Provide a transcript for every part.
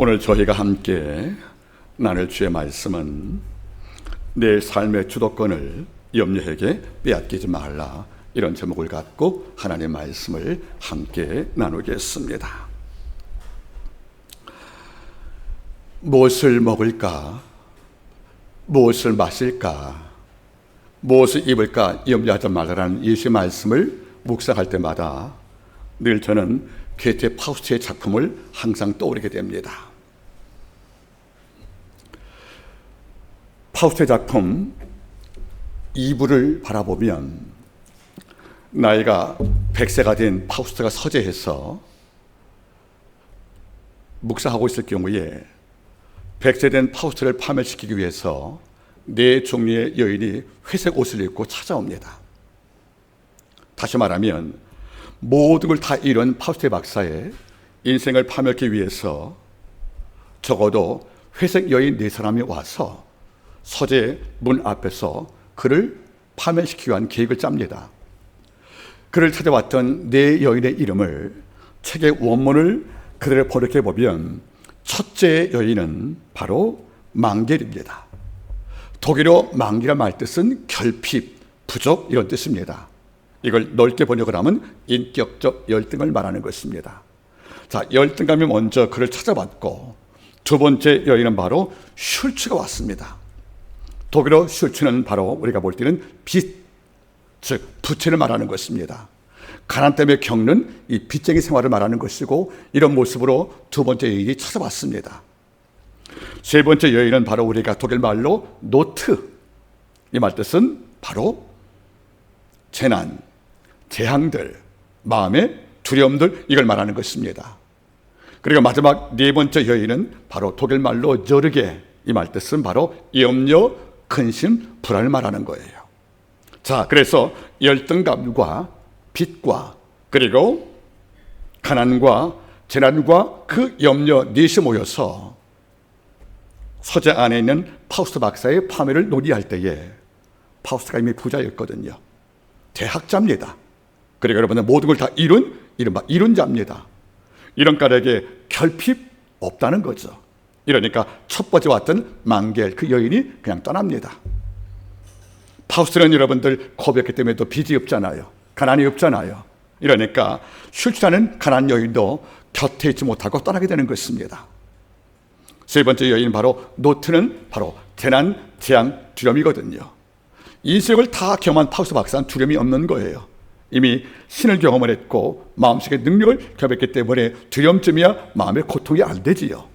오늘 저희가 함께 나눌 주의 말씀은 내 삶의 주도권을 염려에게 빼앗기지 말라, 이런 제목을 갖고 하나님의 말씀을 함께 나누겠습니다. 무엇을 먹을까? 무엇을 마실까? 무엇을 입을까? 염려하지 말라라는 예수의 말씀을 묵상할 때마다 늘 저는 게테 파우스트의 작품을 항상 떠오르게 됩니다. 파우스트의 작품 이불을 바라보면 나이가 100세가 된 파우스트가 서재해서 묵상하고 있을 경우에 100세 된 파우스트를 파멸시키기 위해서 네 종류의 여인이 회색 옷을 입고 찾아옵니다. 다시 말하면 모든 걸 다 잃은 파우스트 박사의 인생을 파멸하기 위해서 적어도 회색 여인 네 사람이 와서 서재 문 앞에서 그를 파멸시키기 위한 계획을 짭니다. 그를 찾아왔던 네 여인의 이름을 책의 원문을 그대로 번역해 보면 첫째 여인은 바로 망겔입니다. 독일어 망겔이란 말 뜻은 결핍, 부족 이런 뜻입니다. 이걸 넓게 번역을 하면 인격적 열등을 말하는 것입니다. 자, 열등감이 먼저 그를 찾아왔고, 두 번째 여인은 바로 슐츠가 왔습니다. 독일어 슐츠는 바로 우리가 볼 때는 빚, 즉 부채를 말하는 것입니다. 가난 때문에 겪는 이 빚쟁이 생활을 말하는 것이고, 이런 모습으로 두 번째 여인이 찾아왔습니다. 세 번째 여인은 바로 우리가 독일 말로 노트, 이 말 뜻은 바로 재난, 재앙들, 마음의 두려움들, 이걸 말하는 것입니다. 그리고 마지막 네 번째 여인은 바로 독일 말로 저르게, 이 말 뜻은 바로 염려, 근심, 불안을 말하는 거예요. 자, 그래서 열등감과 빚과 그리고 가난과 재난과 그 염려 넷이 모여서 서재 안에 있는 파우스트 박사의 파멸을 논의할 때에, 파우스트가 이미 부자였거든요. 대학자입니다. 그리고 여러분들 모든 걸 다 이룬 이른바 이룬자입니다. 이런 까닭에 결핍 없다는 거죠. 이러니까 첫 번째 왔던 망겔 그 여인이 그냥 떠납니다. 파우스트는 여러분들 고백했기 때문에 또 빚이 없잖아요. 가난이 없잖아요. 이러니까 슐츠라는 가난 여인도 곁에 있지 못하고 떠나게 되는 것입니다. 세 번째 여인 바로 노트는 바로 재난, 재앙, 두려움이거든요. 인생을 다 경험한 파우스트 박사는 두려움이 없는 거예요. 이미 신을 경험을 했고 마음속에 능력을 경험했기 때문에 두려움쯤이야 마음의 고통이 안 되지요.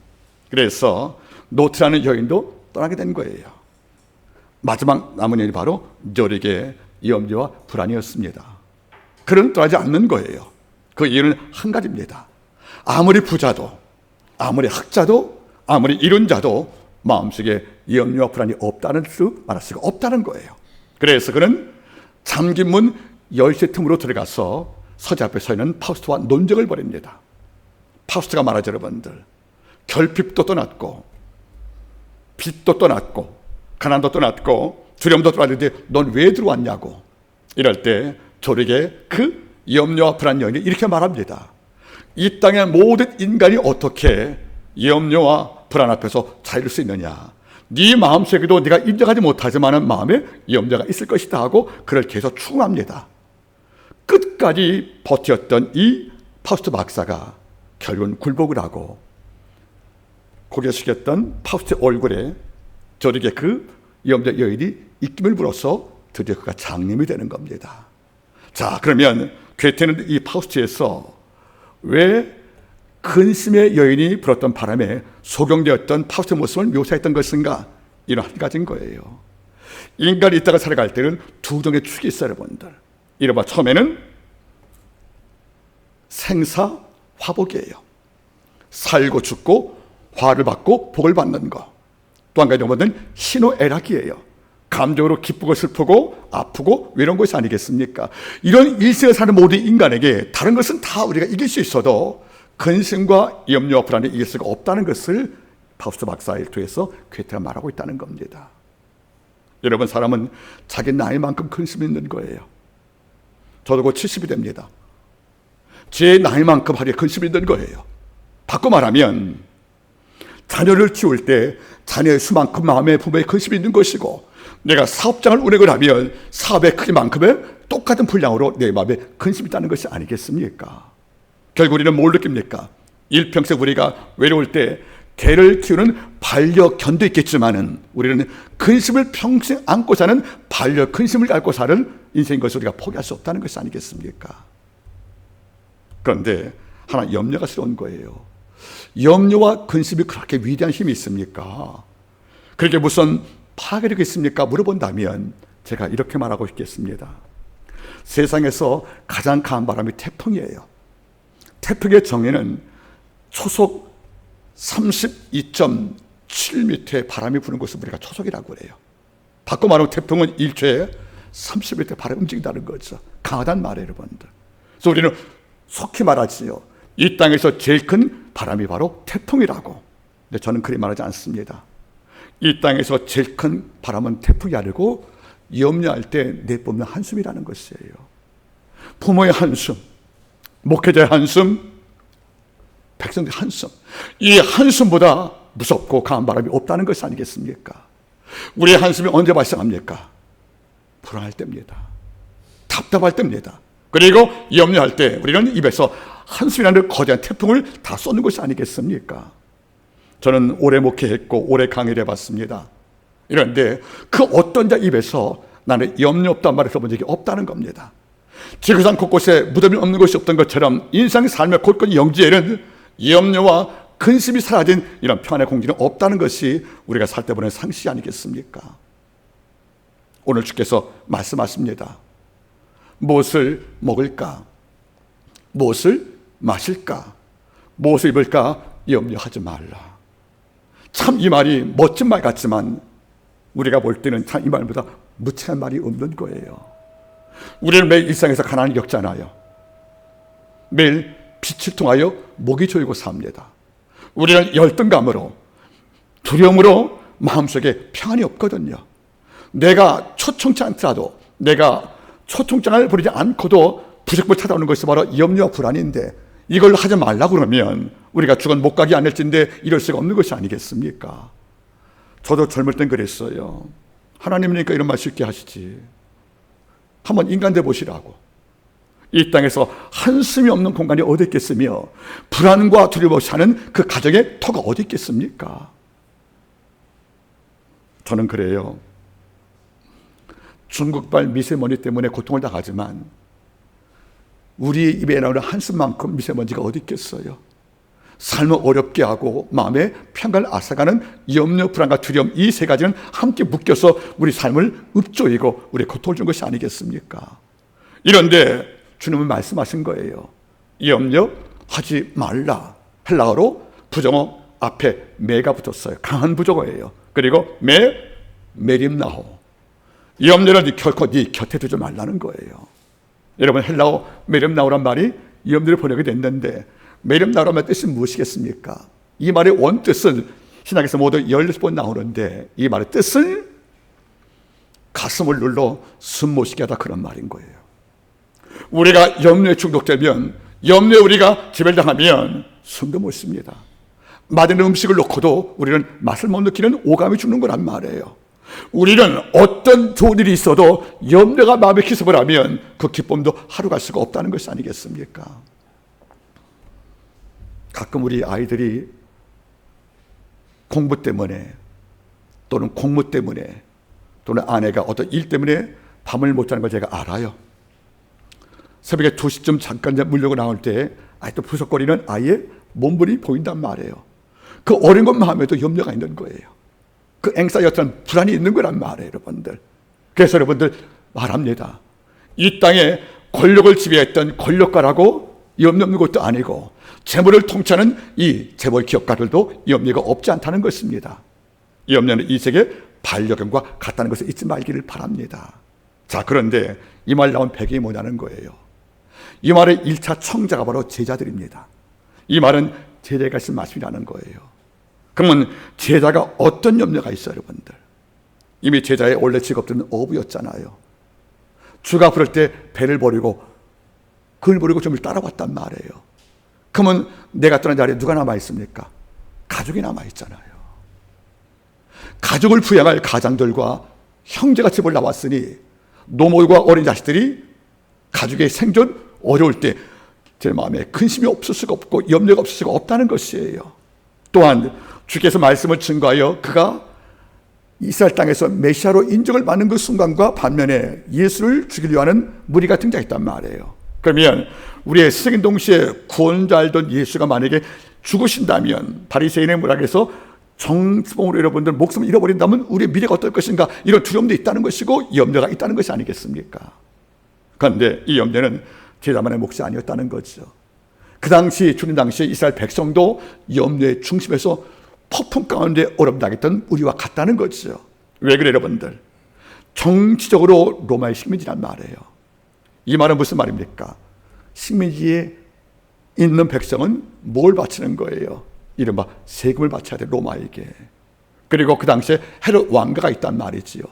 그래서 노트라는 여인도 떠나게 된 거예요. 마지막 남은 여인이 바로 저르게 염려와 불안이었습니다. 그는 떠나지 않는 거예요. 그 이유는 한 가지입니다. 아무리 부자도, 아무리 학자도, 아무리 이룬 자도 마음속에 염려와 불안이 없다는 말할 수가 없다는 거예요. 그래서 그는 잠긴 문 열쇠 틈으로 들어가서 서재 앞에 서 있는 파우스트와 논쟁을 벌입니다. 파우스트가 말하죠, 여러분들. 결핍도 떠났고, 빚도 떠났고, 가난도 떠났고, 두려움도 떠났는데 넌 왜 들어왔냐고. 이럴 때 저에게 그 염려와 불안 여인이 이렇게 말합니다. 이 땅의 모든 인간이 어떻게 염려와 불안 앞에서 자유를 수 있느냐. 네 마음속에도 네가 인정하지 못하지만 마음에 염려가 있을 것이다 하고 그를 계속 추궁합니다. 끝까지 버텼던 이 파우스트 박사가 결국은 굴복을 하고 고개 숙였던 파우스트의 얼굴에 저에게 그 염려 여인이 입김을 불어서 드디어 그가 장님이 되는 겁니다. 자, 그러면 괴테는 이 파우스트에서 왜 근심의 여인이 불었던 바람에 소경되었던 파우스트의 모습을 묘사했던 것인가? 이런 한 가지인 거예요. 인간이 있다가 살아갈 때는 두 종의 축이 있어요, 여러분들. 이른바 처음에는 생사 화복이에요. 살고 죽고 화를 받고 복을 받는 거. 또 한 가지 여러분들 희노애락이에요. 감정으로 기쁘고 슬프고 아프고 외로운 것이 아니겠습니까? 이런 일생을 사는 모든 인간에게 다른 것은 다 우리가 이길 수 있어도 근심과 염려와 불안을 이길 수가 없다는 것을 파우스트 박사의 일투에서 괴테가 말하고 있다는 겁니다. 여러분, 사람은 자기 나이만큼 근심이 있는 거예요. 저도 곧 70이 됩니다. 제 나이만큼 하루에 근심이 있는 거예요. 바꿔 말하면 자녀를 키울 때 자녀의 수만큼 마음에 부모의 근심이 있는 것이고, 내가 사업장을 운영을 하면 사업의 크기만큼의 똑같은 분량으로 내 마음에 근심이 있다는 것이 아니겠습니까? 결국 우리는 뭘 느낍니까? 일평생 우리가 외로울 때 개를 키우는 반려견도 있겠지만은 우리는 근심을 평생 안고 사는 반려 근심을 안고 사는 인생인 것을 우리가 포기할 수 없다는 것이 아니겠습니까? 그런데 하나 염려가 스러운 거예요. 염려와 근심이 그렇게 위대한 힘이 있습니까? 그렇게 무슨 파괴력이 있습니까? 물어본다면 제가 이렇게 말하고 싶겠습니다. 세상에서 가장 강한 바람이 태풍이에요. 태풍의 정의는 초속 32.7m의 바람이 부는 것을 우리가 초속이라고 그래요. 바꿔 말하면 태풍은 1초에 30m 바람이 움직인다는 거죠. 강하단 말이에요, 여러분들. 그래서 우리는 속히 말하지요. 이 땅에서 제일 큰 바람이 바로 태풍이라고. 근데 저는 그리 말하지 않습니다. 이 땅에서 제일 큰 바람은 태풍이 아니고 염려할 때 내뿜는 한숨이라는 것이에요. 부모의 한숨, 목회자의 한숨, 백성들의 한숨, 이 한숨보다 무섭고 강한 바람이 없다는 것이 아니겠습니까? 우리의 한숨이 언제 발생합니까? 불안할 때입니다. 답답할 때입니다. 그리고 염려할 때 우리는 입에서 한숨이라는 거대한 태풍을 다 쏟는 것이 아니겠습니까? 저는 오래 목회했고 오래 강의를 해봤습니다. 이런데 그 어떤 자 입에서 나는 염려 없다는 말을 들어본 적이 없다는 겁니다. 지구상 곳곳에 무덤이 없는 것이 없던 것처럼 인생의 삶의 곳곳 영지에는 염려와 근심이 사라진 이런 평안의 공기는 없다는 것이 우리가 살 때 보는 상식 아니겠습니까? 오늘 주께서 말씀하십니다. 무엇을 먹을까? 무엇을 마실까? 무엇을 입을까? 염려하지 말라. 참 이 말이 멋진 말 같지만 우리가 볼 때는 참 이 말보다 무책한 말이 없는 거예요. 우리는 매일 일상에서 가난을 겪잖아요. 매일 빛을 통하여 목이 조이고 삽니다. 우리는 열등감으로, 두려움으로 마음속에 평안이 없거든요. 내가 초청치 않더라도, 내가 초청장을 부리지 않고도 부적을 찾아오는 것이 바로 염려와 불안인데, 이걸 하지 말라고 그러면 우리가 죽은 못 가게 안 할진데 이럴 수가 없는 것이 아니겠습니까? 저도 젊을 땐 그랬어요. 하나님이니까 이런 말 쉽게 하시지. 한번 인간 돼 보시라고. 이 땅에서 한숨이 없는 공간이 어디 있겠으며 불안과 두려움 사는 그 가정의 터가 어디 있겠습니까? 저는 그래요. 중국발 미세먼지 때문에 고통을 당하지만 우리 입에 나오는 한숨만큼 미세먼지가 어디 있겠어요? 삶을 어렵게 하고 마음에 평간을 앗아가는 염려, 불안과 두려움, 이 세 가지는 함께 묶여서 우리 삶을 읍조이고 우리 고통을 준 것이 아니겠습니까? 이런데 주님은 말씀하신 거예요. 염려하지 말라. 헬라어로 부정어 앞에 매가 붙었어요. 강한 부정어예요. 그리고 메림나호. 염려를 결코 네 곁에 두지 말라는 거예요. 여러분, 헬라어 메림나호란 말이 염려를 번역이 됐는데 메림나호란 뜻이 무엇이겠습니까? 이 말의 원뜻은 신학에서 모두 16번 나오는데 이 말의 뜻은 가슴을 눌러 숨 못 쉬게 하다, 그런 말인 거예요. 우리가 염려에 중독되면, 염려에 우리가 지배당하면 숨도 못 쉽니다. 맛있는 음식을 놓고도 우리는 맛을 못 느끼는 오감이 죽는 거란 말이에요. 우리는 어떤 좋은 일이 있어도 염려가 마음에 기습을 하면 그 기쁨도 하루 갈 수가 없다는 것이 아니겠습니까? 가끔 우리 아이들이 공부 때문에 또는 공무 때문에 또는 아내가 어떤 일 때문에 밤을 못 자는 걸 제가 알아요. 새벽에 2시쯤 잠깐 물려고 나올 때 아직도 부석거리는 아이의 몸부림이 보인단 말이에요. 그 어린 것 마음에도 염려가 있는 거예요. 그 앵사이어트는 불안이 있는 거란 말이에요, 여러분들. 그래서 여러분들 말합니다. 이 땅에 권력을 지배했던 권력가라고 염려 없는 것도 아니고 재물을 통치하는 이 재벌 기업가들도 염려가 없지 않다는 것입니다. 염려는 이 세계 반려견과 같다는 것을 잊지 말기를 바랍니다. 자, 그런데 이 말 나온 배경이 뭐냐는 거예요. 이 말의 1차 청자가 바로 제자들입니다. 이 말은 제자가 쓴 말씀이라는 거예요. 그러면 제자가 어떤 염려가 있어요, 여러분들? 이미 제자의 원래 직업들은 어부였잖아요. 주가 부를 때 배를 버리고 그를 버리고 좀 따라왔단 말이에요. 그러면 내가 떠난 자리에 누가 남아 있습니까? 가족이 남아있잖아요. 가족을 부양할 가장들과 형제가 집을 나왔으니 노모들과 어린 자식들이 가족의 생존 어려울 때 제 마음에 근심이 없을 수가 없고 염려가 없을 수가 없다는 것이에요. 또한 주께서 말씀을 증거하여 그가 이스라엘 땅에서 메시아로 인정을 받는 그 순간과 반면에 예수를 죽이려 하는 무리가 등장했단 말이에요. 그러면 우리의 생인 동시에 구원자 알던 예수가 만약에 죽으신다면 바리새인의 문학에서 정스봉으로 여러분들 목숨을 잃어버린다면 우리의 미래가 어떨 것인가, 이런 두려움도 있다는 것이고 염려가 있다는 것이 아니겠습니까? 그런데 이 염려는 제자만의 몫이 아니었다는 거죠. 그 당시, 주님 당시에 이스라엘 백성도 염려의 중심에서 폭풍 가운데 어렵다했던 우리와 같다는 거죠. 왜 그래 여러분들? 정치적으로 로마의 식민지란 말이에요. 이 말은 무슨 말입니까? 식민지에 있는 백성은 뭘 바치는 거예요? 이른바 세금을 바쳐야 돼, 로마에게. 그리고 그 당시에 헤롯 왕가가 있단 말이지요.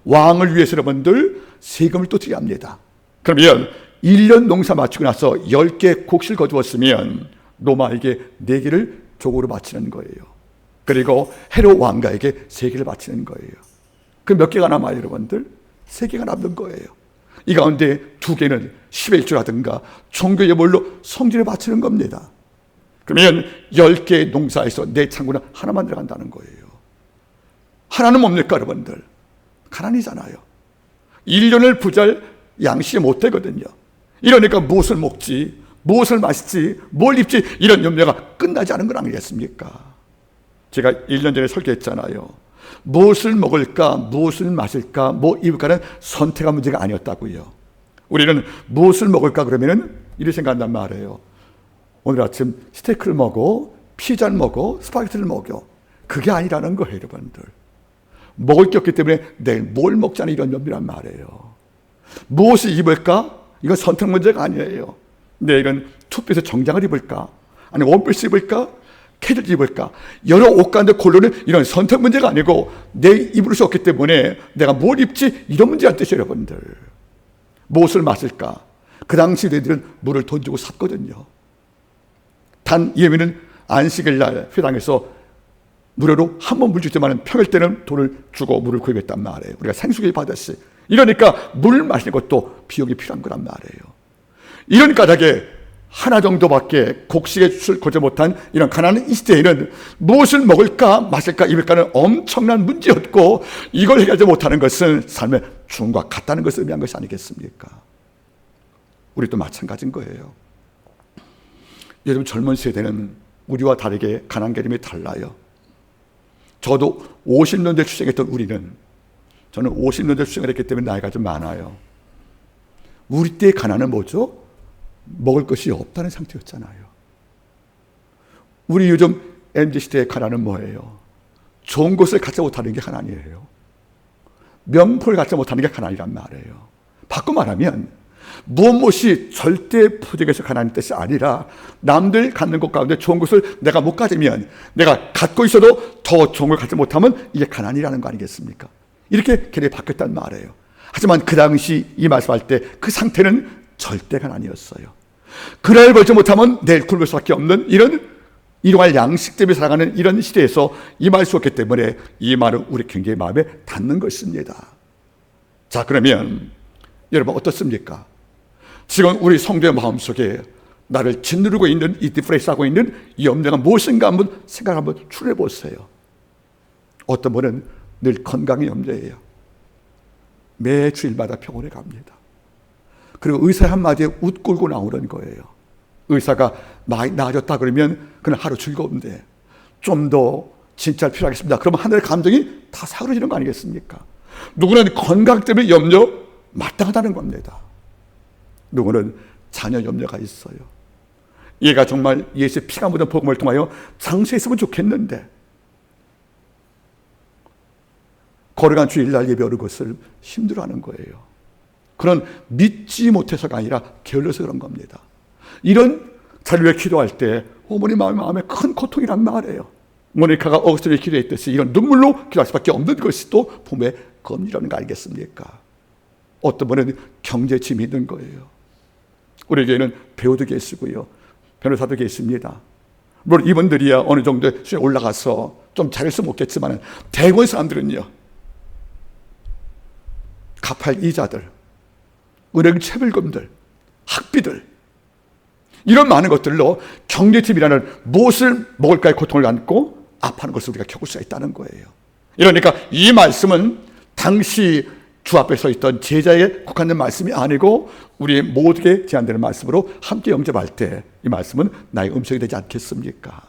왕을 위해서 여러분들 세금을 또 드려야 합니다. 그러면 1년 농사 마치고 나서 10개 곡식을 거두었으면 로마에게 4개를 조고로 바치는 거예요. 그리고 헤롯 왕가에게 3개를 바치는 거예요. 그 몇 개가 남아요 여러분들? 3개가 남는 거예요. 이 가운데 2개는 11조라든가 종교 예물로 성전에 바치는 겁니다. 그러면 10개의 농사에서 내 창고는 하나만 들어간다는 거예요. 하나는 뭡니까 여러분들? 가난이잖아요. 1년을 부잘 양식이 못 되거든요. 이러니까 무엇을 먹지, 무엇을 마시지, 뭘 입지, 이런 염려가 끝나지 않은 건 아니겠습니까? 제가 1년 전에 설교했잖아요. 무엇을 먹을까, 무엇을 마실까, 뭐 입을까는 선택의 문제가 아니었다고요. 우리는 무엇을 먹을까 그러면은 이렇게 생각한단 말이에요. 오늘 아침 스테이크를 먹어, 피자를 먹어, 스파게티를 먹어. 그게 아니라는 거예요 여러분들. 먹을 게 없기 때문에 내일 뭘 먹자는 이런 염려란 말이에요. 무엇을 입을까? 이건 선택 문제가 아니에요. 내일은 투피에서 정장을 입을까? 아니면 원피스 입을까? 캐주얼 입을까? 여러 옷 가운데 고르는 이런 선택 문제가 아니고 내 입을 수 없기 때문에 내가 뭘 입지? 이런 문제란 뜻이에요 여러분들. 무엇을 마실까? 그 당시 너희들은 물을 돈 주고 샀거든요. 단 예외는 안식일 날 회당에서 무료로 한 번 물 줄 때만 평일 때는 돈을 주고 물을 구입했단 말이에요. 우리가 생수기 받았지. 이러니까 물 마시는 것도 비용이 필요한 거란 말이에요. 이런 까닭에 하나 정도밖에 곡식에 술 거저 못한 이런 가난한 이 시대에는 무엇을 먹을까 마실까 입을까는 엄청난 문제였고, 이걸 해결하지 못하는 것은 삶의 죽음과 같다는 것을 의미한 것이 아니겠습니까? 우리도 마찬가지인 거예요. 요즘 젊은 세대는 우리와 다르게 가난 개념이 달라요. 저도 50년대 출생했던 저는 50년대 출생을 했기 때문에 나이가 좀 많아요. 우리 때의 가난은 뭐죠? 먹을 것이 없다는 상태였잖아요. 우리 요즘 MZ시대의 가난은 뭐예요? 좋은 것을 갖지 못하는 게 가난이에요. 명품을 갖지 못하는 게 가난이란 말이에요. 바꿔 말하면 무엇이 절대 부족해서 가난한 뜻이 아니라 남들 갖는 것 가운데 좋은 것을 내가 못 가지면, 내가 갖고 있어도 더 좋은 걸 갖지 못하면 이게 가난이라는 거 아니겠습니까? 이렇게 개념이 바뀌었단 말이에요. 하지만 그 당시 이 말씀할 때 그 상태는 절대 가난이었어요. 그날 벌지 못하면 내일 굶을 수밖에 없는 이런 일용할 양식 때문에 살아가는 이런 시대에서 이 말 썼기 때문에 이 말은 우리 굉장히 마음에 닿는 것입니다. 자, 그러면 여러분 어떻습니까? 지금 우리 성도의 마음속에 나를 짓누르고 있는 이 디프레스하고 있는 이 염려가 무엇인가 한번 생각 한번 추려해 보세요. 어떤 분은 늘 건강의 염려예요. 매 주일마다 병원에 갑니다. 그리고 의사 한마디에 웃고 울고 나오는 거예요. 의사가 많이 나아졌다 그러면 그는 하루 즐거운데 좀 더 진찰 필요하겠습니다. 그러면 하늘의 감정이 다 사그러지는 거 아니겠습니까? 누구는 건강 때문에 염려 마땅하다는 겁니다. 누구는 자녀 염려가 있어요. 얘가 정말 예수의 피가 묻은 복음을 통하여 장수했으면 좋겠는데 거룩한 주일날 예배 오는 것을 힘들어하는 거예요. 그런 믿지 못해서가 아니라 게을러서 그런 겁니다. 이런 자녀를 기도할 때 어머니 마음에 큰 고통이란 말이에요. 모니카가 어거스틴에 기도했듯이 이런 눈물로 기도할 수밖에 없는 것이 또 봄의 검이라는 거 알겠습니까? 어떤 분은 경제 짐이 있는 거예요. 우리 교회는 배우도 계시고요, 변호사도 계십니다. 물론 이분들이야 어느 정도 수준에 올라가서 좀 잘했으면 먹겠지만 대부분 사람들은요, 갚을 이자들, 은행 체불금들, 학비들, 이런 많은 것들로 경제팀이라는 무엇을 먹을까의 고통을 안고 아파하는 것을 우리가 겪을 수가 있다는 거예요. 이러니까 이 말씀은 당시 주 앞에 서 있던 제자에 국한된 말씀이 아니고 우리 모두에게 제한되는 말씀으로 함께 영접할 때 이 말씀은 나의 음성이 되지 않겠습니까?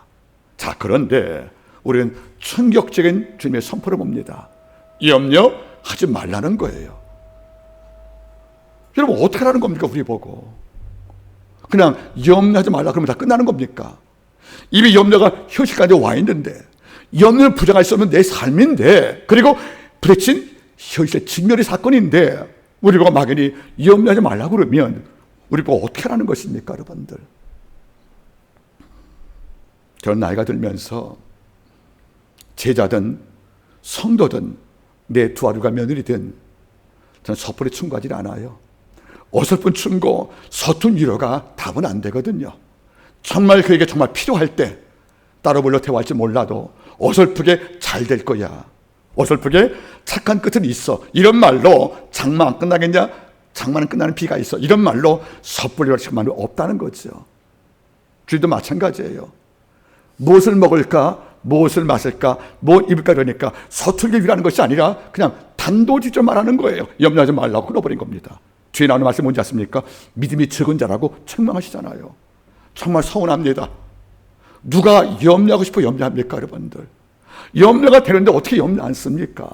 자, 그런데 우리는 충격적인 주님의 선포를 봅니다. 염려하지 말라는 거예요. 여러분, 어떻게 하라는 겁니까? 우리 보고 그냥 염려하지 말라 그러면 다 끝나는 겁니까? 이미 염려가 현실까지 와 있는데, 염려를 부정할 수 없는 내 삶인데, 그리고 부딪힌 현실의 직면의 사건인데 우리 보고 막연히 염려하지 말라고 그러면 우리 보고 어떻게 하라는 것입니까? 여러분들, 저는 나이가 들면서 제자든 성도든 내 두 아들과 며느리든 저는 섣불리 충고하지 않아요. 어설픈 충고, 서툰 위로가 답은 안 되거든요. 정말 그에게 정말 필요할 때 따로 불러 대화할지 몰라도 어설프게 잘 될 거야, 어설프게 착한 끝은 있어, 이런 말로 장마 안 끝나겠냐, 장마는 끝나는 비가 있어, 이런 말로 섣불리 말할 말은 없다는 거죠. 주님도 마찬가지예요. 무엇을 먹을까, 무엇을 마실까, 뭐 입을까, 그러니까 서툴게 위라는 것이 아니라 그냥 단도직입 말하는 거예요. 염려하지 말라고 끊어버린 겁니다. 뒤에 나오는 말씀이 뭔지 아십니까? 믿음이 적은 자라고 책망하시잖아요. 정말 서운합니다. 누가 염려하고 싶어 염려합니까, 여러분들? 염려가 되는데 어떻게 염려 안 씁니까?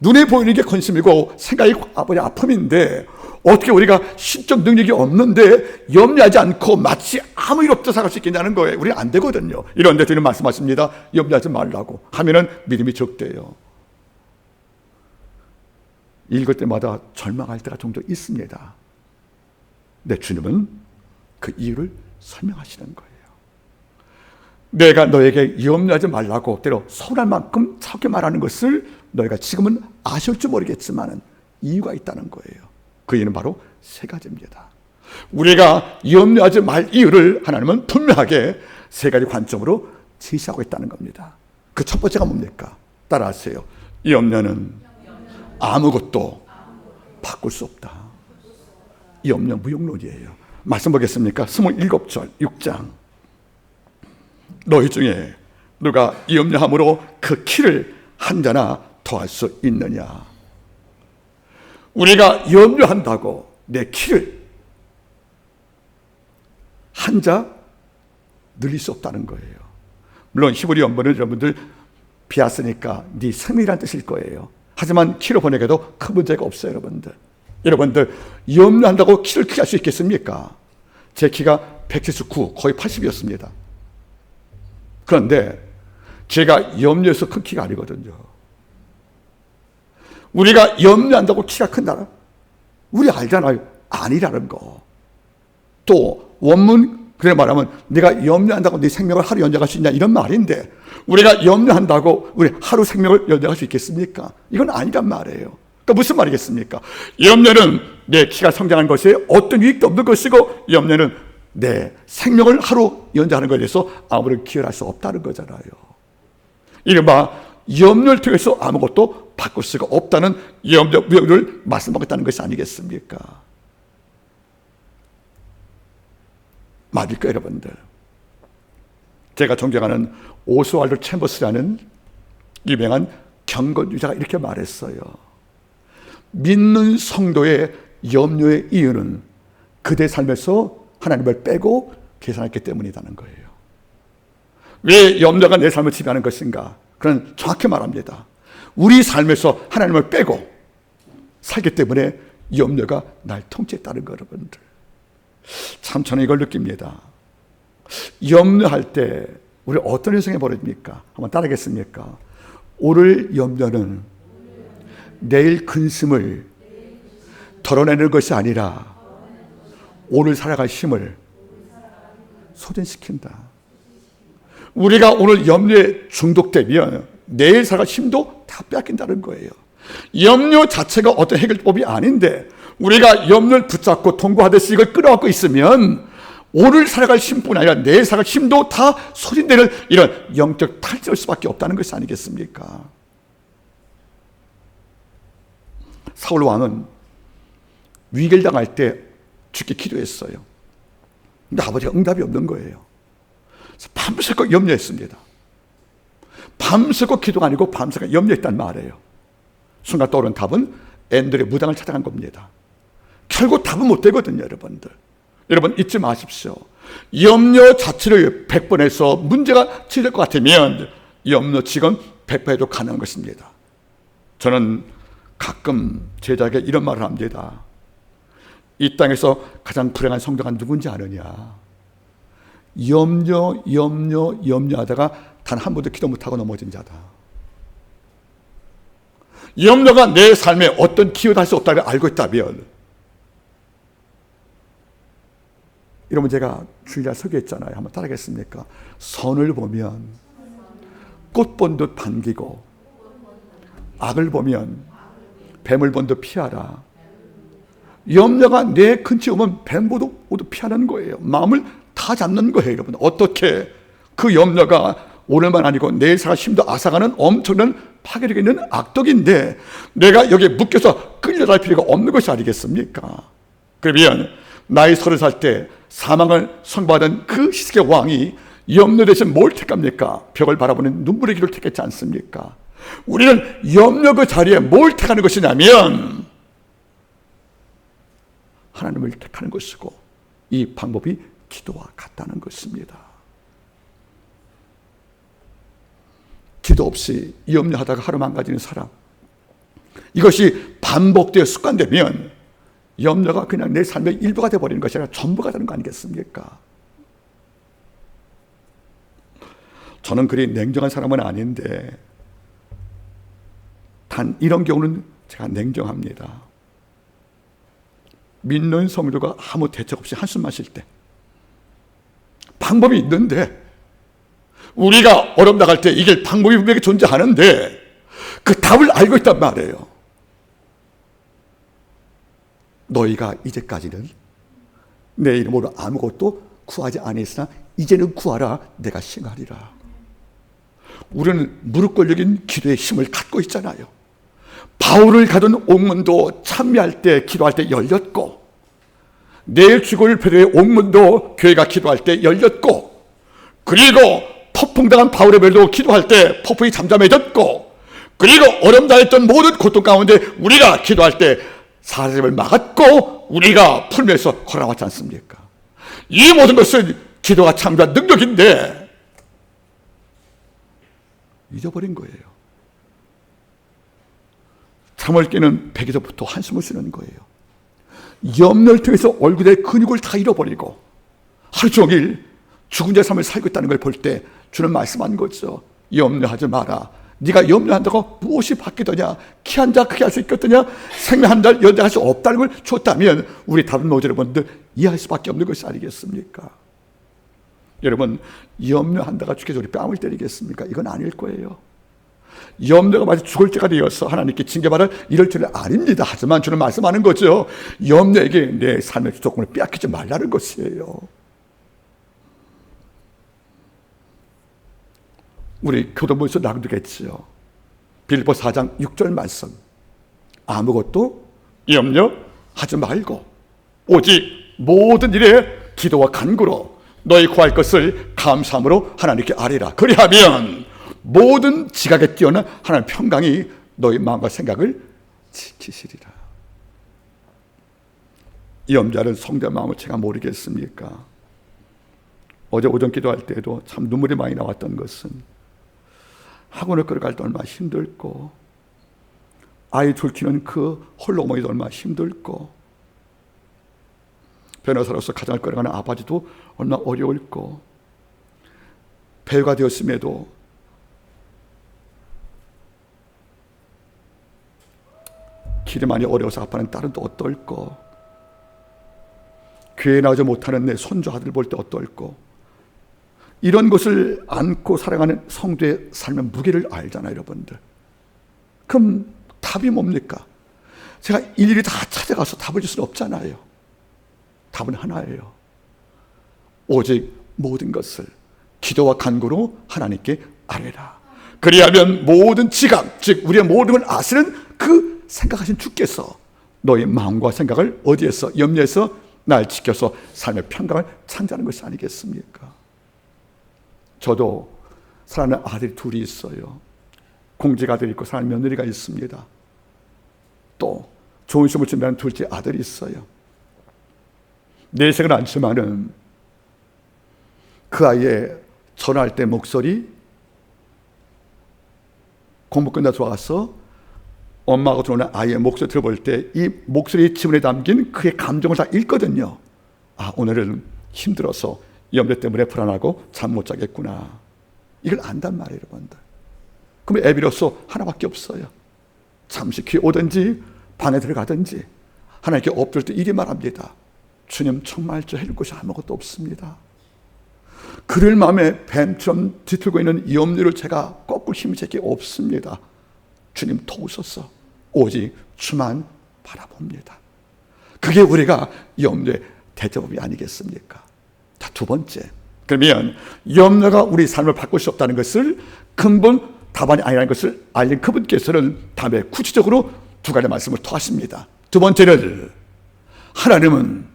눈에 보이는 게 근심이고 생각이 아버지 아픔인데 어떻게 우리가 신적 능력이 없는데 염려하지 않고 마치 아무 일 없다 살아갈 수 있겠냐는 거예요. 우리는 안 되거든요. 이런데 주님 말씀하십니다. 염려하지 말라고 하면은 믿음이 적대요. 읽을 때마다 절망할 때가 종종 있습니다. 내 주님은 그 이유를 설명하시는 거예요. 내가 너에게 염려하지 말라고 때로 서운할 만큼 차갑게 말하는 것을 너희가 지금은 아실지 모르겠지만 이유가 있다는 거예요. 그 이유는 바로 세 가지입니다. 우리가 염려하지 말 이유를 하나님은 분명하게 세 가지 관점으로 제시하고 있다는 겁니다. 그 첫 번째가 뭡니까? 따라하세요. 염려는 아무것도 바꿀 수 없다. 염려 무용론이에요. 말씀 보겠습니까? 27절 6장. 너희 중에 누가 염려함으로 그 키를 한 자나 더할 수 있느냐? 우리가 염려한다고 내 키를 한 자 늘릴 수 없다는 거예요. 물론 히브리 원문은 여러분들 비았으니까 네 생명이란 뜻일 거예요. 하지만 키로 번역해도 큰 문제가 없어요. 여러분들 염려한다고 키를 크게 할 수 있겠습니까? 제 키가 179, 거의 80이었습니다. 그런데 제가 염려해서 큰 키가 아니거든요. 우리가 염려한다고 키가 큰다? 우리 알잖아요. 아니라는 거. 또 원문 그래 말하면 내가 염려한다고 네 생명을 하루 연장할 수 있냐, 이런 말인데 우리가 염려한다고 우리 하루 생명을 연장할 수 있겠습니까? 이건 아니란 말이에요. 그러니까 무슨 말이겠습니까? 염려는 내 키가 성장한 것에 어떤 유익도 없는 것이고, 염려는 내 생명을 하루 연장하는 것에 대해서 아무런 기여할 수 없다는 거잖아요. 이른바 염려를 통해서 아무것도 바꿀 수가 없다는 염려 무용을 말씀하겠다는 것이 아니겠습니까? 맞을까요, 여러분들? 제가 존경하는 오스왈드 챔버스라는 유명한 경건주의자가 이렇게 말했어요. 믿는 성도의 염려의 이유는 그대 삶에서 하나님을 빼고 계산했기 때문이라는 거예요. 왜 염려가 내 삶을 지배하는 것인가? 그는 정확히 말합니다. 우리 삶에서 하나님을 빼고 살기 때문에 염려가 날 통치했다는 거, 여러분들. 참 저는 이걸 느낍니다. 염려할 때 우리 어떤 현상이 벌어집니까? 한번 따라하겠습니까? 오늘 염려는 내일 근심을 덜어내는 것이 아니라 오늘 살아갈 힘을 소진시킨다. 우리가 오늘 염려에 중독되면 내일 살아갈 힘도 다 빼앗긴다는 거예요. 염려 자체가 어떤 해결법이 아닌데 우리가 염려를 붙잡고 통과하듯이 이걸 끌어안고 있으면 오늘 살아갈 힘뿐 아니라 내일 살아갈 힘도 다 소진되는 이런 영적 탈진일 수밖에 없다는 것이 아니겠습니까? 사울 왕은 위기를 당할 때 주께 기도했어요. 근데 아버지가 응답이 없는 거예요. 그래서 밤새고 염려했습니다. 밤새고 기도가 아니고 밤새고 염려했단 말이에요. 순간 떠오른 답은 엔돌의 무당을 찾아간 겁니다. 결국 답은 못 되거든요, 여러분들. 여러분 잊지 마십시오. 염려 자체를 100번에서 문제가 치될 것 같으면 염려치건 100번에도 가능한 것입니다. 저는 가끔 제자에게 이런 말을 합니다. 이 땅에서 가장 불행한 성도가 누군지 아느냐? 염려하다가 단 한 번도 기도 못하고 넘어진 자다. 염려가 내 삶에 어떤 기여도 할 수 없다고 알고 있다면, 여러분 제가 주일날 설교했잖아요. 한번 따라하겠습니까? 선을 보면 꽃 본 듯 반기고, 악을 보면 뱀을 본 듯 피하라. 염려가 내 근처에 오면 뱀보도 모두 피하는 거예요. 마음을 다 잡는 거예요, 여러분. 어떻게 그 염려가 오늘만 아니고 내일 살아 힘도 앗아가는 엄청난 파괴력이 있는 악독인데 내가 여기에 묶여서 끌려갈 필요가 없는 것이 아니겠습니까? 그러면 나이 30살 때 사망을 선고받은 그 히스기야 왕이 염려 대신 뭘 택합니까? 벽을 바라보는 눈물의 길을 택했지 않습니까? 우리는 염려 그 자리에 뭘 택하는 것이냐면 하나님을 택하는 것이고, 이 방법이 기도와 같다는 것입니다. 기도 없이 염려하다가 하루 망가지는 사람, 이것이 반복되어 습관되면 염려가 그냥 내 삶의 일부가 되어버리는 것이 아니라 전부가 되는 거 아니겠습니까? 저는 그리 냉정한 사람은 아닌데 단 이런 경우는 제가 냉정합니다. 믿는 성도가 아무 대책 없이 한숨 마실 때 방법이 있는데, 우리가 어려움 나갈 때 이게 방법이 분명히 존재하는데 그 답을 알고 있단 말이에요. 너희가 이제까지는 내 이름으로 아무것도 구하지 아니했으나 이제는 구하라, 내가 행하리라. 우리는 무릎 꿇린 기도의 힘을 갖고 있잖아요. 바울을 가둔 옥문도 찬미할 때, 기도할 때 열렸고, 내일 죽을 베드로의 옥문도 교회가 기도할 때 열렸고, 그리고 폭풍당한 바울의 벨도 기도할 때 폭풍이 잠잠해졌고, 그리고 어려움 당했던 모든 고통 가운데 우리가 기도할 때 사람을 막았고 우리가 풀면서 걸어왔지 않습니까? 이 모든 것은 기도가 참여한 능력인데 잊어버린 거예요. 잠을 깨는 베개서부터 한숨을 쉬는 거예요. 염려를 통해서 얼굴의 근육을 다 잃어버리고 하루 종일 죽은 자의 삶을 살고 있다는 걸 볼 때 주는 말씀한 거죠. 염려하지 마라. 네가 염려한다고 무엇이 바뀌더냐? 키 한 달 크게 할 수 있겠더냐? 생명 한 달 연장할 수 없다는 걸 줬다면 우리 다른 모든 여러분들 이해할 수밖에 없는 것이 아니겠습니까? 여러분, 염려한다가 죽게 우리 뺨을 때리겠습니까? 이건 아닐 거예요. 염려가 마치 죽을 때가 되어서 하나님께 징계받을 이럴 줄은 아닙니다. 하지만 주는 말씀하는 거죠. 염려에게 내 삶의 주도권을 빼앗기지 말라는 것이에요. 우리 교도부에서 낭독했지요. 빌립보 4장 6절 말씀. 아무것도 염려하지 말고 오직 모든 일에 기도와 간구로 너희 구할 것을 감사함으로 하나님께 아뢰라. 그리하면 모든 지각에 뛰어난 하나님의 평강이 너희 마음과 생각을 지키시리라. 이 염려하는 성도의 마음을 제가 모르겠습니까? 어제 오전 기도할 때도 참 눈물이 많이 나왔던 것은 학원을 끌어갈 때 얼마나 힘들고, 아이 둘 키우는 그 홀로 어머니도 얼마나 힘들고, 변호사로서 가정을 끌어가는 아버지도 얼마나 어려울고, 배우가 되었음에도 길이 많이 어려워서 아빠는 딸은 또 어떨고, 교회에 나오지 못하는 내 손주 아들 볼 때 어떨고, 이런 것을 안고 살아가는 성도의 삶의 무게를 알잖아요, 여러분들. 그럼 답이 뭡니까? 제가 일일이 다 찾아가서 답을 줄 수는 없잖아요. 답은 하나예요. 오직 모든 것을 기도와 간구로 하나님께 아뢰라. 그리하면 모든 지각, 즉 우리의 모든 걸 아시는 그 생각하신 주께서 너의 마음과 생각을 어디에서, 염려에서 날 지켜서 삶의 평강을 창조하는 것이 아니겠습니까? 저도 사랑하는 아들이 둘이 있어요. 공직 아들이 있고 사랑하는 며느리가 있습니다. 또 좋은 시험을 준비하는 둘째 아들이 있어요. 내색은 않지만은 그 아이의 전화할 때 목소리, 공부 끝나서 와서 엄마하고 들어오는 아이의 목소리 들어볼 때 이 목소리 지문에 담긴 그의 감정을 다 읽거든요. 아, 오늘은 힘들어서 염려 때문에 불안하고 잠 못 자겠구나. 이걸 안단 말이에요, 여러분들. 그럼 애비로서 하나밖에 없어요. 잠시 귀에 오든지 방에 들어가든지 하나님께 엎드릴 때 이리 말합니다. 주님, 정말 저 해줄 것이 아무것도 없습니다. 그를 마음에 뱀처럼 뒤틀고 있는 이 염려를 제가 꺾을 힘이 제게 없습니다. 주님 도우소서. 오직 주만 바라봅니다. 그게 우리가 염려의 대접이 아니겠습니까? 자, 두 번째, 그러면 염려가 우리 삶을 바꿀 수 없다는 것을 근본 답안이 아니라는 것을 알린 그분께서는 다음에 구체적으로 두 가지 말씀을 더 하십니다. 두 번째는 하나님은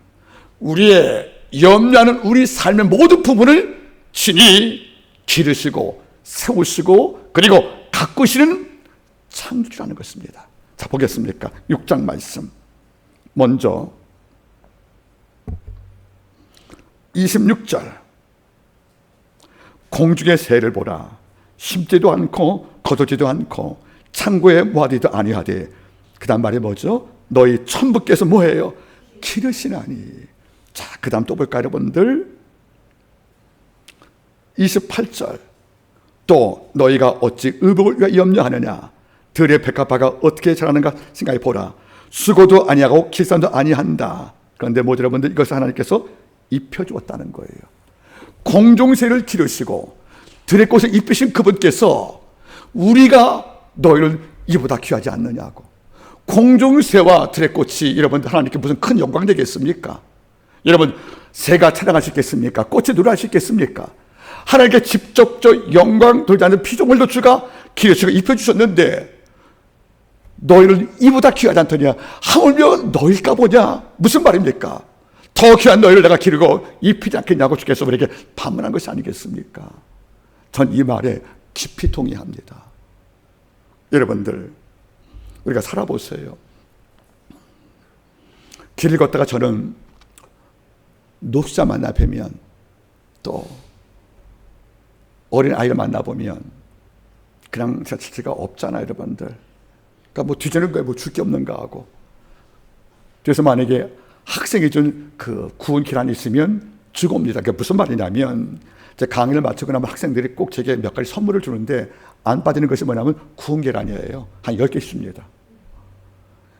우리의 염려하는 우리 삶의 모든 부분을 친히 기르시고 세우시고 그리고 가꾸시는 창조주라는 것입니다. 자, 보겠습니까? 6장 말씀. 먼저 26절. 공중의 새를 보라. 심지도 않고 거두지도 않고 창고에 모아두지도 아니하되, 그 다음 말이 뭐죠? 너희 천부께서 뭐해요? 기르시나니. 자, 그 다음 또 볼까요, 여러분들? 28절. 또 너희가 어찌 의복을 위하여 염려하느냐? 들의 백합화가 어떻게 자라는가 생각해 보라. 수고도 아니하고 길쌈도 아니한다. 그런데 모두 여러분들, 이것을 하나님께서 입혀주었다는 거예요. 공중새를 기르시고 들의 꽃을 입히신 그분께서 우리가 너희를 이보다 귀하지 않느냐고. 공중새와 들의 꽃이 여러분들 하나님께 무슨 큰 영광 되겠습니까? 여러분, 새가 찬양할 수 있겠습니까? 꽃이 노래할 수 있겠습니까? 하나님께 직접적 영광 돌지 않는 피조물도 주가 기르시고 입혀주셨는데 너희를 이보다 귀하지 않더냐? 하물며 너희일까 보냐? 무슨 말입니까? 더 귀한 너희를 내가 기르고 입히지 않겠냐고 주께서 우리에게 반문한 것이 아니겠습니까? 전 이 말에 깊이 동의합니다. 여러분들, 우리가 살아보세요. 길을 걷다가 저는 녹자 만나 뵈면, 또 어린 아이를 만나보면 그냥 자체가 없잖아요, 여러분들. 그러니까 뭐 뒤지는 거에 뭐 줄 게 없는가 하고. 그래서 만약에 학생이 준 그 구운 계란이 있으면 주고 옵니다. 그게 무슨 말이냐면, 제 강의를 마치고 나면 학생들이 꼭 제게 몇 가지 선물을 주는데 안 빠지는 것이 뭐냐면 구운 계란이에요. 한 10개 줍니다.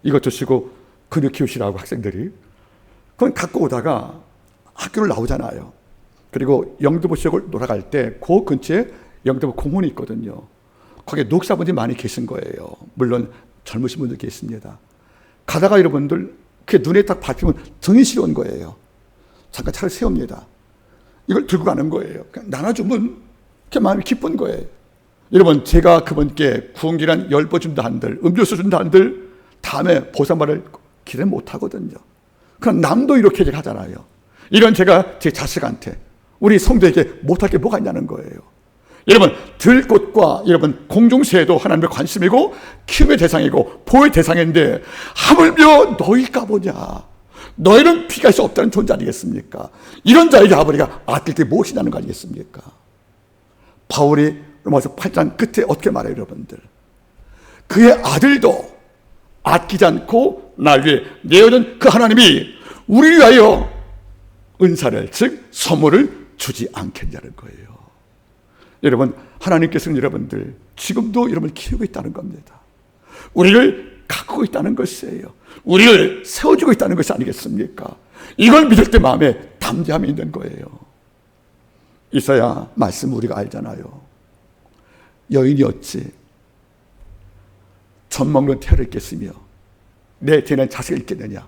이것 주시고 근육 키우시라고 학생들이. 그건 갖고 오다가 학교를 나오잖아요. 그리고 영등포 지역을 돌아갈 때 그 근처에 영등포 공원이 있거든요. 거기에 녹사분들이 많이 계신 거예요. 물론 젊으신 분들 계십니다. 가다가 여러분들 그 눈에 딱 밟히면 정이 시려운 거예요. 잠깐 차를 세웁니다. 이걸 들고 가는 거예요. 그냥 나눠주면 그 마음이 기쁜 거예요. 여러분, 제가 그분께 구운 계란 10번 준다 한들, 음료수 준다 한들 다음에 보상받을 기대 못 하거든요. 그럼 남도 이렇게 하잖아요. 이런 제가 제 자식한테, 우리 성도에게 못할 게 뭐가 있냐는 거예요. 여러분, 들꽃과 여러분 공중새도 하나님의 관심이고 키움의 대상이고 보호의 대상인데 하물며 너희일까 보냐? 너희는 피할 수 없다는 존재 아니겠습니까? 이런 자에게 아버지가 아낄 게 무엇이냐는 거 아니겠습니까? 바울이 로마서 8장 끝에 어떻게 말해요, 여러분들? 그의 아들도 아끼지 않고 날 위해 내어준 그 하나님이 우리를 위하여 은사를, 즉 선물을 주지 않겠냐는 거예요. 여러분, 하나님께서는 여러분들 지금도 여러분을 키우고 있다는 겁니다. 우리를 가꾸고 있다는 것이에요. 우리를 세워주고 있다는 것이 아니겠습니까? 이걸 믿을 때 마음에 담대함이 있는 거예요. 이사야 말씀 우리가 알잖아요. 여인이었지 젖 먹는 태를 있겠으며 내 뒤에는 자식을 있겠느냐.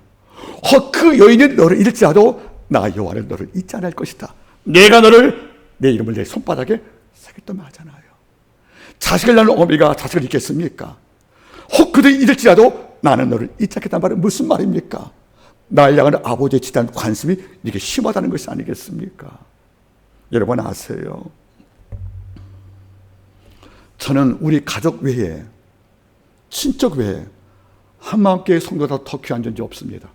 그 여인이 너를 잃을지라도 나 여호와는 너를 잊지 않을 것이다. 내가 너를 내 이름을 내 손바닥에 새겼던 말하잖아요. 자식을 낳는 어머니가 자식을 잊겠습니까? 혹 그들이 잊을지라도 나는 너를 잊지 않겠다는 말은 무슨 말입니까? 나를 향하는 아버지의 지대한 관심이 이게 심하다는 것이 아니겠습니까? 여러분 아세요? 저는 우리 가족 외에, 친척 외에 한마음교회 성도보다 더 귀한 존재 없습니다.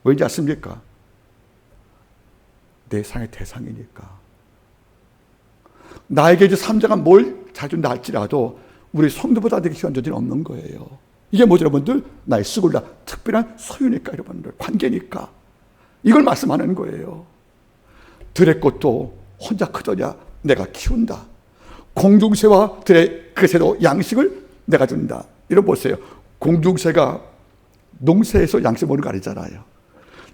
왠지 아십니까? 내 상의 대상이니까. 나에게 이제 삼자가 뭘 잘준다 할지라도 우리 성도보다 되게 귀한 존재는 없는 거예요. 이게 뭐죠, 여러분들? 나의 쓰골라 특별한 소유니까, 여러분들. 관계니까. 이걸 말씀하는 거예요. 들의 꽃도 혼자 크더냐 내가 키운다. 공중새와 들의 그 새도 양식을 내가 준다. 이런 보세요. 공중새가 농새에서 양식 먹는 거 아니잖아요.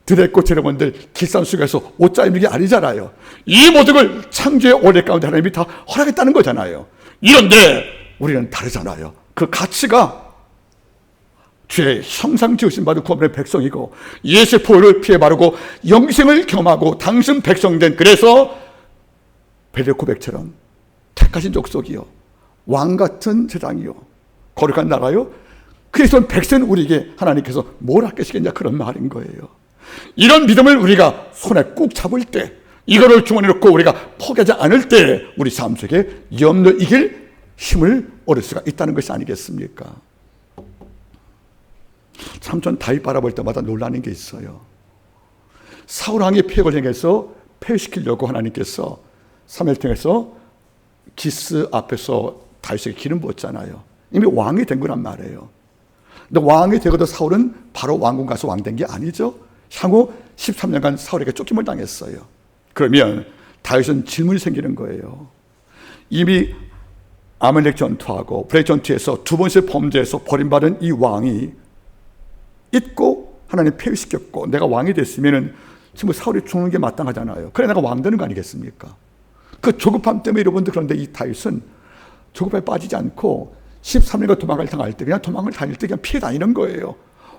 들의 꽃 여러분들 길산 속에서 옷 짜입는 게 아니잖아요. 이 모든 걸 창조의 원래 가운데 하나님이 다 허락했다는 거잖아요. 이런데 우리는 다르잖아요. 그 가치가 주의 형상 지으신 받은 구원의 백성이고 예수의 보혈을 피해 바르고 영생을 경험하고 당신 백성된, 그래서 베드로 고백처럼 택하신 족속이요 왕같은 세상이요 거룩한 나라요, 그래서 백성은 우리에게 하나님께서 뭘 아끼시겠냐, 그런 말인 거예요. 이런 믿음을 우리가 손에 꼭 잡을 때, 이거를 주머니에 넣고 우리가 포기하지 않을 때 우리 삶 속에 염려 이길 힘을 얻을 수가 있다는 것이 아니겠습니까? 참 전 다윗 바라볼 때마다 놀라는 게 있어요. 사울 왕의 폐역을 행해서 폐시키려고 하나님께서 사무엘 통해서 기스 앞에서 다윗에게 기름 부었잖아요. 이미 왕이 된 거란 말이에요. 근데 왕이 되고도 사울은 바로 왕궁 가서 왕 된 게 아니죠. 향후 13년간 사울에게 쫓김을 당했어요. 그러면 다윗은 질문이 생기는 거예요. 이미 아말렉 전투하고 블레 전투에서 두 번째 범죄에서 버림받은 이 왕이 잊고 하나님 폐위시켰고 내가 왕이 됐으면 지금 사울이 죽는 게 마땅하잖아요. 그래 내가 왕 되는 거 아니겠습니까? 그 조급함 때문에 여러분들, 그런데 이 다윗은 조급함에 빠지지 않고 13년간 도망을 당할 때 그냥 도망을 다닐 때 그냥 피해 다니는 거예요.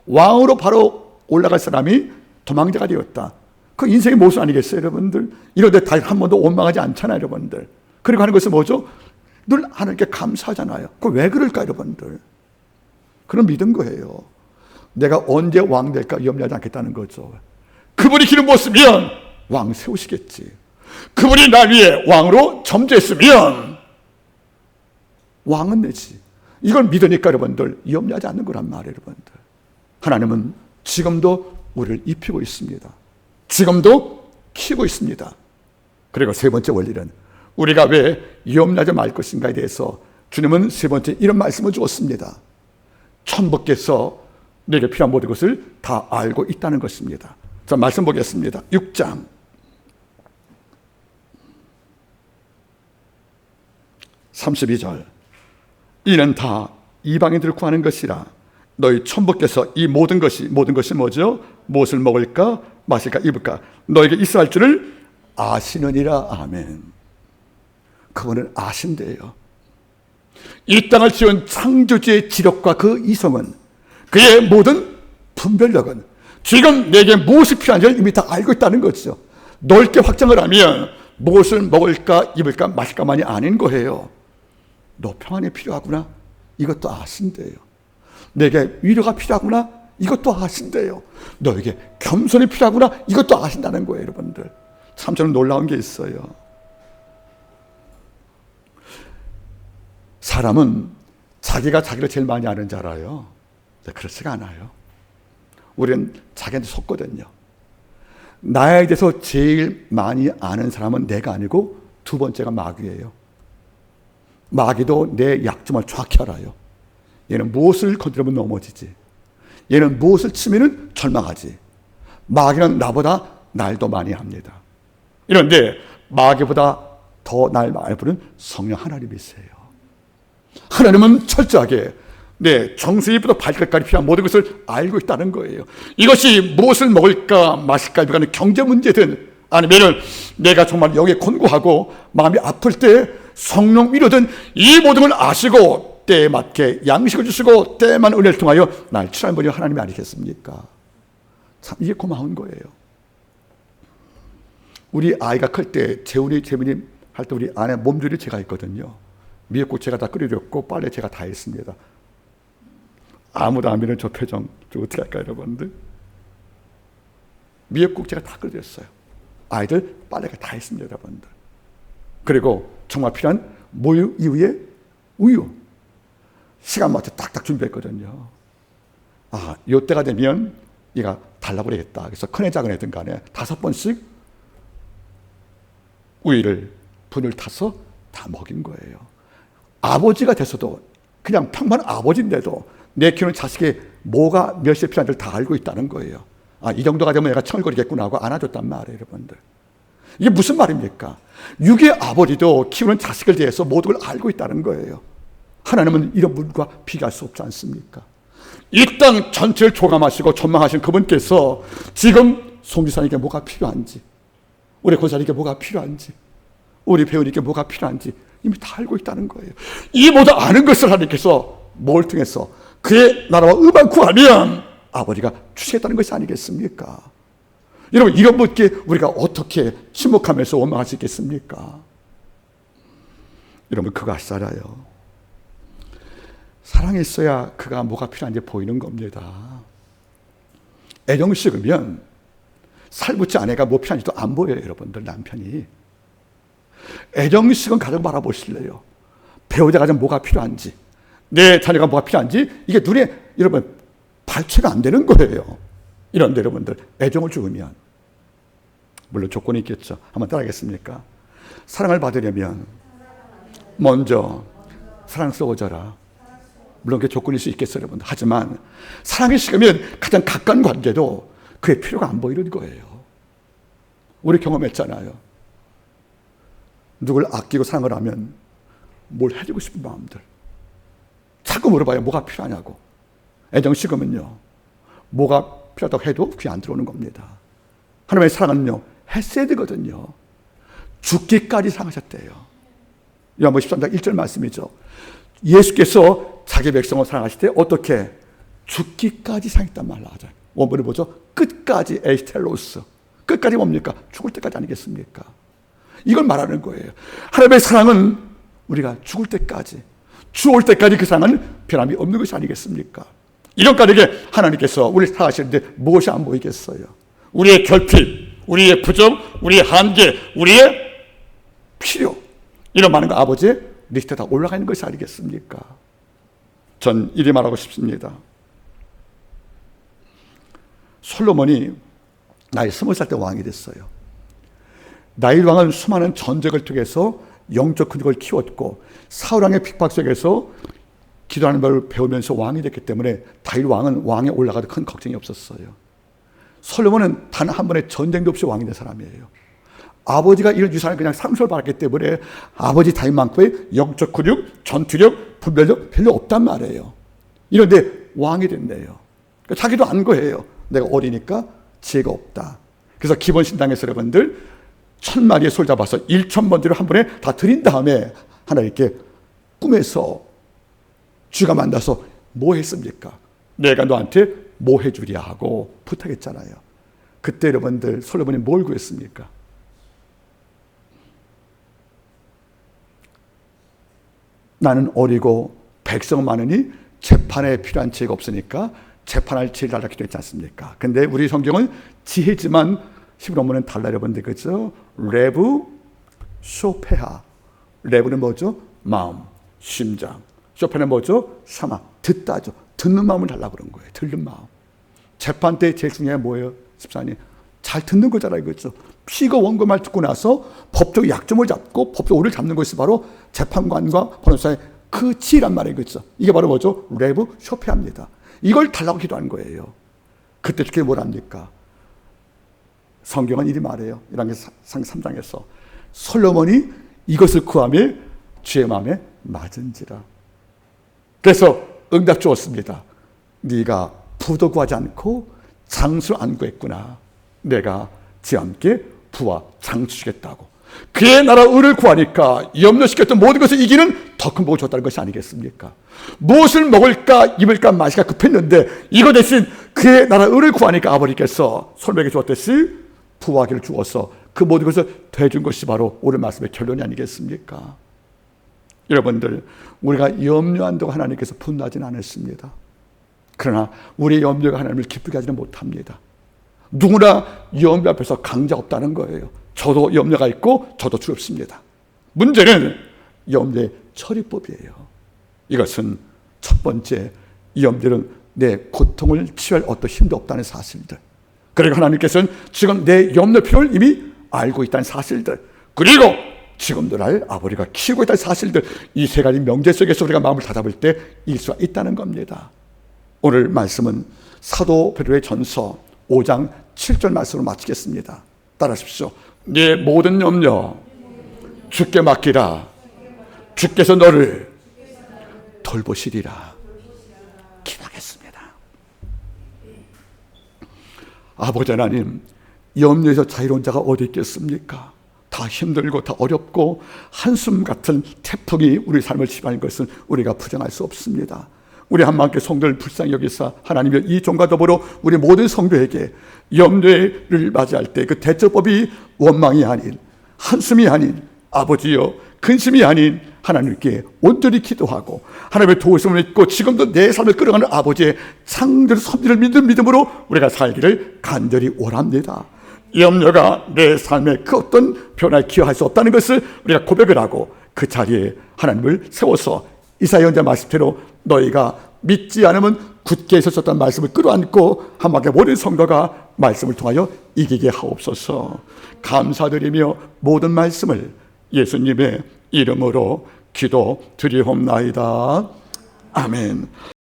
왕으로 바로 올라갈 사람이 도망자가 되었다. 그 인생의 모습 아니겠어요, 여러분들? 이런데 다윗 한 번도 원망하지 않잖아요, 여러분들. 그리고 하는 것은 뭐죠? 늘 하나님께 감사하잖아요. 그 왜 그럴까, 여러분들? 그런 믿은 거예요. 내가 언제 왕 될까 염려하지 않겠다는 거죠. 그분이 기름 부었으면 왕 세우시겠지. 그분이 날 위해 왕으로 점주했으면 왕은 내지. 이걸 믿으니까 여러분들 염려하지 않는 거란 말이에요, 여러분들. 하나님은 지금도 우리를 입히고 있습니다. 지금도 키우고 있습니다. 그리고 세 번째 원리는 우리가 왜 염려하지 말 것인가에 대해서 주님은 세 번째 이런 말씀을 주었습니다. 천부께서 내게 필요한 모든 것을 다 알고 있다는 것입니다. 자, 말씀 보겠습니다. 6장 32절. 이는 다 이방인들을 구하는 것이라. 너희 천부께서 이 모든 것이 뭐죠? 무엇을 먹을까 마실까 입을까 너에게 있어야 할 줄을 아시느니라. 아멘. 그분은 아신대요. 이 땅을 지은 창조주의 지력과 그 이성은, 그의 모든 분별력은 지금 내게 무엇이 필요한지를 이미 다 알고 있다는 거죠. 넓게 확장을 하면 무엇을 먹을까 입을까 마실까만이 아닌 거예요. 너 평안이 필요하구나, 이것도 아신대요. 내게 위로가 필요하구나, 이것도 아신대요. 너에게 겸손이 필요하구나, 이것도 아신다는 거예요, 여러분들. 참 저는 놀라운 게 있어요. 사람은 자기가 자기를 제일 많이 아는 줄 알아요. 그렇지가 않아요. 우리는 자기한테 속거든요. 나에 대해서 제일 많이 아는 사람은 내가 아니고 두 번째가 마귀예요. 마귀도 내 약점을 정확히 알아요. 얘는 무엇을 건드리면 넘어지지, 얘는 무엇을 치면 절망하지. 마귀는 나보다 날 더 많이 합니다. 이런데 마귀보다 더 날 많이 부른 성령 하나님이세요. 하나님은 철저하게 내 정수리부터 발끝까지 필요한 모든 것을 알고 있다는 거예요. 이것이 무엇을 먹을까 마실까 하는 경제 문제든 아니면 내가 정말 영에 곤고하고 마음이 아플 때 성령 위로든 이 모든 걸 아시고 때에 맞게 양식을 주시고 때에만 은혜를 통하여 날 치료하는 분이 하나님이 아니겠습니까? 참 이게 고마운 거예요. 우리 아이가 클 때 재훈이 재민이 할 때 우리 아내 몸조리 제가 했거든요. 미역국 제가 다 끓여줬고 빨래 제가 다 했습니다. 아무도 안 믿는 저 표정 저 어떻게 할까요 여러분들? 미역국 제가 다 끓여줬어요. 아이들 빨래가 다 했습니다 여러분들. 그리고 정말 필요한 모유 이후에 우유 시간 맞춰 딱딱 준비했거든요. 요때가 되면 얘가 달라고 그러겠다. 그래서 큰애 작은애든 간에 5번씩 우유를 분을 타서 다 먹인 거예요. 아버지가 돼서도 그냥 평범한 아버지인데도 내 키우는 자식의 뭐가 몇 시에 필요한지를 다 알고 있다는 거예요. 이 정도가 되면 얘가 청을거리겠구나 하고 안아줬단 말이에요 여러분들. 이게 무슨 말입니까? 육의 아버지도 키우는 자식을 대해서 모든 걸 알고 있다는 거예요. 하나님은 이런 분과 비교할 수 없지 않습니까? 이 땅 전체를 조감하시고 전망하신 그분께서 지금 송지산에게 뭐가 필요한지, 우리 권사님께 뭐가 필요한지, 우리 배우님께 뭐가 필요한지 이미 다 알고 있다는 거예요. 이 모두 아는 것을 하나님께서 뭘 통해서 그의 나라와 의만 구하면 아버지가 주시겠다는 것이 아니겠습니까? 여러분, 이런 분께 우리가 어떻게 침묵하면서 원망할 수 있겠습니까? 여러분, 그거 아시잖아요. 사랑이 있어야 그가 뭐가 필요한지 보이는 겁니다. 애정 식으면 살붙지 아내가 뭐 필요한지도 안 보여요 여러분들. 남편이 애정 식은 가정 바라보실래요? 배우자 가정 뭐가 필요한지, 내 자녀가 뭐가 필요한지 이게 눈에 여러분 발췌가 안 되는 거예요. 이런데 여러분들 애정을 주으면, 물론 조건이 있겠죠. 한번 따라하겠습니까? 사랑을 받으려면 먼저 사랑스러워져라. 물론 그게 조건일 수 있겠어요 여러분. 하지만 사랑이 식으면 가장 가까운 관계도 그의 필요가 안 보이는 거예요. 우리 경험했잖아요. 누굴 아끼고 사랑을 하면 뭘 해주고 싶은 마음들 자꾸 물어봐요. 뭐가 필요하냐고. 애정 식으면요 뭐가 필요하다고 해도 귀에 안 들어오는 겁니다. 하나님의 사랑은요 헤세드거든요. 죽기까지 사랑하셨대요. 요한복음 13장 1절 말씀이죠. 예수께서 자기 백성을 사랑하실 때 어떻게 죽기까지 사랑했단 말을 하잖아요. 원문을 보죠. 끝까지 에스텔로스. 끝까지 뭡니까? 죽을 때까지 아니겠습니까? 이걸 말하는 거예요. 하나님의 사랑은 우리가 죽을 때까지, 주 올 때까지 그 사랑은 변함이 없는 것이 아니겠습니까? 이런 까닭에 하나님께서 우리를 사랑하시는데 무엇이 안 보이겠어요? 우리의 결핍, 우리의 부정, 우리의 한계, 우리의 필요, 이런 많은 거 아버지의 리스트에 다 올라가 있는 것이 아니겠습니까? 전 이리 말하고 싶습니다. 솔로몬이 나이 20살 때 왕이 됐어요. 다윗 왕은 수많은 전쟁을 통해서 영적 근육을 키웠고 사울왕의 핍박 속에서 기도하는 걸 배우면서 왕이 됐기 때문에 다윗 왕은 왕에 올라가도 큰 걱정이 없었어요. 솔로몬은 단 한 번의 전쟁도 없이 왕이 된 사람이에요. 아버지가 이런 유산을 그냥 상속을 받았기 때문에 아버지 다윗만큼의 영적 근육, 전투력, 분별력 별로 없단 말이에요. 이런데 왕이 됐네요. 그러니까 자기도 안 거예요. 내가 어리니까 지혜가 없다. 그래서 기본 신당에서 여러분들 1000마리의 소를 잡아서 1000번째로 한 번에 다 드린 다음에 하나님께 꿈에서 쥐가 만나서 뭐 했습니까? 내가 너한테 뭐 해주랴 하고 부탁했잖아요. 그때 여러분들 솔로몬이 뭘 구했습니까? 나는 어리고 백성 많으니 재판에 필요한 지혜가 없으니까 재판할 지혜를 달라 기도했지 않습니까? 근데 우리 성경은 지혜지만 히브리어는 달라 여러분들 그죠? 레브 쇼페하. 레브는 뭐죠? 마음, 심장. 쇼페는 뭐죠? 샤마, 듣다죠. 듣는 마음을 달라고 그런 거예요. 듣는 마음. 재판 때 제일 중요한 뭐예요? 집사님, 잘 듣는 거잖아요. 그렇죠? 피가 원고 말 듣고 나서 법적 약점을 잡고 법적 오류를 잡는 것이 바로 재판관과 변호사의 그 지혜란 말이에요. 그렇죠? 이게 바로 뭐죠? 레브 쇼페합니다. 이걸 달라고 기도하는 거예요. 그때 주께 뭘 합니까? 성경은 이리 말해요. 1왕기 3장에서 솔로몬이 이것을 구하며 주의 마음에 맞은지라. 그래서 응답 주었습니다. 네가 부도 구하지 않고 장수를 안 구했구나. 내가 지와 함께 부와 장수 주겠다고. 그의 나라 의를 구하니까 염려시켰던 모든 것을 이기는 더 큰 복을 줬다는 것이 아니겠습니까? 무엇을 먹을까 입을까 마실까 급했는데 이거 대신 그의 나라 의를 구하니까 아버지께서 솔로몬에게 주었듯이 부와 기를 주어서 그 모든 것을 더해준 것이 바로 오늘 말씀의 결론이 아니겠습니까? 여러분들, 우리가 염려한다고 하나님께서 분노하지는 않았습니다. 그러나 우리의 염려가 하나님을 기쁘게 하지는 못합니다. 누구나 염려 앞에서 강자 없다는 거예요. 저도 염려가 있고 저도 두렵습니다. 문제는 염려의 처리법이에요. 이것은 첫 번째, 이 염려는 내 고통을 치유할 어떤 힘도 없다는 사실들, 그리고 하나님께서는 지금 내 염려 필요를 이미 알고 있다는 사실들, 그리고 지금도 날 아버지가 키우고 있다는 사실들, 이 세 가지 명제 속에서 우리가 마음을 다잡을 때 이길 수가 있다는 겁니다. 오늘 말씀은 사도 베드로의 전서 5장 7절 말씀으로 마치겠습니다. 따라하십시오. 네 모든 염려 주께 맡기라. 주께서 너를 돌보시리라. 기도하겠습니다. 아버지 하나님, 염려에서 자유로운 자가 어디 있겠습니까? 다 힘들고 다 어렵고 한숨 같은 태풍이 우리 삶을 지배하는 것은 우리가 부정할 수 없습니다. 우리 한마음께 성도를 불쌍히 여기사 하나님의 이 종과 더불어 우리 모든 성도에게 염려를 맞이할 때 그 대처법이 원망이 아닌, 한숨이 아닌, 아버지여 근심이 아닌 하나님께 온전히 기도하고 하나님의 도우심을 믿고 지금도 내 삶을 끌어가는 아버지의 상대로 섭리를 믿는 믿음으로 우리가 살기를 간절히 원합니다. 염려가 내 삶의 그 어떤 변화에 기여할 수 없다는 것을 우리가 고백을 하고 그 자리에 하나님을 세워서 이사야 선지자 말씀대로 너희가 믿지 않으면 굳게 있었던 말씀을 끌어안고 한마디에 모든 성도가 말씀을 통하여 이기게 하옵소서. 감사드리며 모든 말씀을 예수님의 이름으로 기도드리옵나이다. 아멘.